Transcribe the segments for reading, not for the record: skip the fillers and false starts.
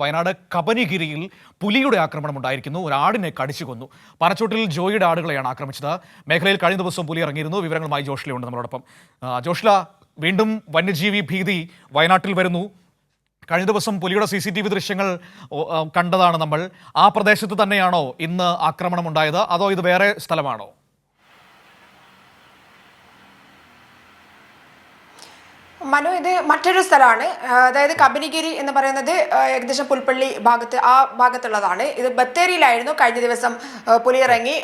വയനാട് കബനിഗിരിയിൽ പുലിയുടെ ആക്രമണം ഉണ്ടായിരിക്കുന്നു. ഒരു ആടിനെ കടിച്ചു കൊന്നു. പനച്ചോട്ടിൽ ജോയിയുടെ ആടുകളെയാണ് ആക്രമിച്ചത്. മേഖലയിൽ കഴിഞ്ഞ ദിവസം പുലി ഇറങ്ങിയിരുന്നു. വിവരങ്ങളുമായി ജോഷ്ല ഉണ്ട് നമ്മളോടൊപ്പം. ജോഷ്ല, വീണ്ടും വന്യജീവി ഭീതി വയനാട്ടിൽ വരുന്നു. കഴിഞ്ഞ ദിവസം പുലിയുടെ CCTV ദൃശ്യങ്ങൾ കണ്ടതാണ് നമ്മൾ. ആ പ്രദേശത്ത് തന്നെയാണോ ഇന്ന് ആക്രമണം ഉണ്ടായത്, അതോ ഇത് വേറെ സ്ഥലമാണോ? മനു, ഇത് മറ്റൊരു സ്ഥലമാണ്. അതായത് കബനിഗിരി എന്ന് പറയുന്നത് ഏകദേശം പുൽപ്പള്ളി ഭാഗത്ത്, ആ ഭാഗത്തുള്ളതാണ്. ഇത് ബത്തേരിയിലായിരുന്നു കഴിഞ്ഞ ദിവസം പുലി ഇറങ്ങി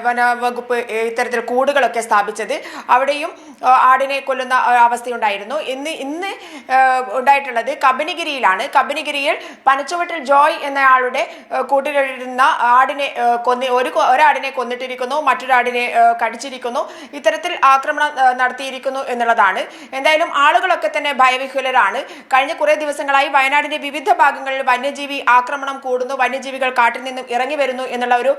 വനവകുപ്പ് ഇത്തരത്തിൽ കൂടുകളൊക്കെ സ്ഥാപിച്ചത്. അവിടെയും ആടിനെ കൊല്ലുന്ന അവസ്ഥയുണ്ടായിരുന്നു. ഇന്ന് ഉണ്ടായിട്ടുള്ളത് കബനിഗിരിയിലാണ്. കബനിഗിരിയിൽ പനച്ചുവട്ടിൽ ജോയ് എന്നയാളുടെ കൂട്ടിലിരുന്ന ആടിനെ ഒരാടിനെ കൊന്നിട്ടിരിക്കുന്നു, മറ്റൊരാടിനെ കടിച്ചിരിക്കുന്നു. ഇത്തരത്തിൽ ആക്രമണം നടത്തിയിരിക്കുന്നു എന്നുള്ളതാണ്. എന്തായാലും ആളുകളൊക്കെ തന്നെ ഭയവിഹ്വലരാണ്. കഴിഞ്ഞ കുറേ ദിവസങ്ങളായി വയനാടിന്റെ വിവിധ ഭാഗങ്ങളിൽ വന്യജീവി ആക്രമണം കൂടുന്നു, വന്യജീവികൾ കാട്ടിൽ നിന്നും ഇറങ്ങി വരുന്നു എന്നുള്ള ഒരു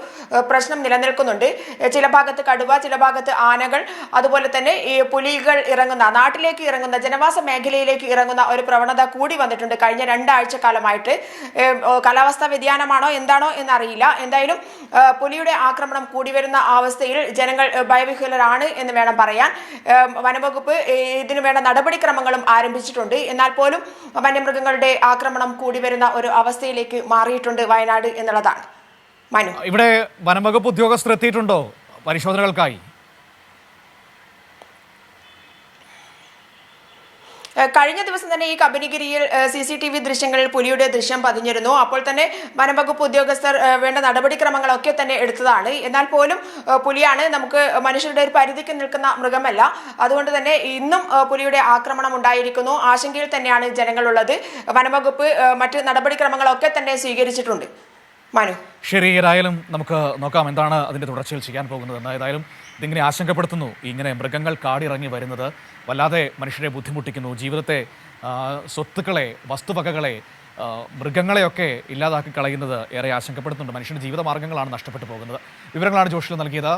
പ്രശ്നം നിലനിൽക്കുന്നുണ്ട്. ചില ഭാഗത്ത് കടുവ, ചില ഭാഗത്ത് ആനകൾ, അതുപോലെ തന്നെ ഈ പുലികൾ ഇറങ്ങുന്ന, നാട്ടിലേക്ക് ഇറങ്ങുന്ന, ജനവാസ മേഖലയിലേക്ക് ഇറങ്ങുന്ന ഒരു പ്രവണത കൂടി വന്നിട്ടുണ്ട് കഴിഞ്ഞ 2 ആഴ്ച കാലമായിട്ട്. കാലാവസ്ഥാ വ്യതിയാനമാണോ എന്താണോ എന്നറിയില്ല. എന്തായാലും പുലിയുടെ ആക്രമണം കൂടി വരുന്ന അവസ്ഥയിൽ ജനങ്ങൾ ഭയവിഹ്വലരാണ് എന്ന് വേണം പറയാൻ. വനവകുപ്പ് ഇതിനു വേണ്ട നടപടിക്രമങ്ങളും ആരംഭിച്ചിട്ടുണ്ട്. എന്നാൽ പോലും വന്യമൃഗങ്ങളുടെ ആക്രമണം കൂടി വരുന്ന ഒരു അവസ്ഥയിലേക്ക് മാറിയിട്ടുണ്ട് വയനാട് എന്നുള്ളതാണ്. മനു, ഇവിടെ വനംവകുപ്പ് ഉദ്യോഗസ്ഥർ എത്തിയിട്ടുണ്ടോ പരിശോധനകൾക്കായി? കഴിഞ്ഞ ദിവസം തന്നെ ഈ കബനിഗിരിയിൽ CCTV ദൃശ്യങ്ങളിൽ പുലിയുടെ ദൃശ്യം പതിഞ്ഞിരുന്നു. അപ്പോൾ തന്നെ വനംവകുപ്പ് ഉദ്യോഗസ്ഥർ വേണ്ട നടപടിക്രമങ്ങളൊക്കെ തന്നെ എടുത്തതാണ്. എന്നാൽ പോലും പുലിയാണ്, നമുക്ക് മനുഷ്യരുടെ ഒരു പരിധിക്ക് നിൽക്കുന്ന മൃഗമല്ല. അതുകൊണ്ട് തന്നെ ഇന്നും പുലിയുടെ ആക്രമണം ഉണ്ടായിരിക്കുന്നു. ആശങ്കയിൽ തന്നെയാണ് ജനങ്ങളുള്ളത്. വനംവകുപ്പ് മറ്റ് നടപടിക്രമങ്ങളൊക്കെ തന്നെ സ്വീകരിച്ചിട്ടുണ്ട്. മനു, ശരി, ഏതായാലും നമുക്ക് നോക്കാം എന്താണ് അതിൻ്റെ തുടർച്ചയിൽ ചെയ്യാൻ പോകുന്നത്. ഏതായാലും ഇതിങ്ങനെ ആശങ്കപ്പെടുത്തുന്നു. ഇങ്ങനെ മൃഗങ്ങൾ കാടിറങ്ങി വരുന്നത് വല്ലാതെ മനുഷ്യരെ ബുദ്ധിമുട്ടിക്കുന്നു. ജീവിതത്തെ, സ്വത്തുക്കളെ, വസ്തുവകകളെ, മൃഗങ്ങളെയൊക്കെ ഇല്ലാതാക്കി കളയുന്നത് ഏറെ ആശങ്കപ്പെടുത്തുന്നുണ്ട്. മനുഷ്യൻ്റെ ജീവിതമാർഗ്ഗങ്ങളാണ് നഷ്ടപ്പെട്ടു പോകുന്നത്. വിവരങ്ങളാണ് ജോഷ്ല നൽകിയത്.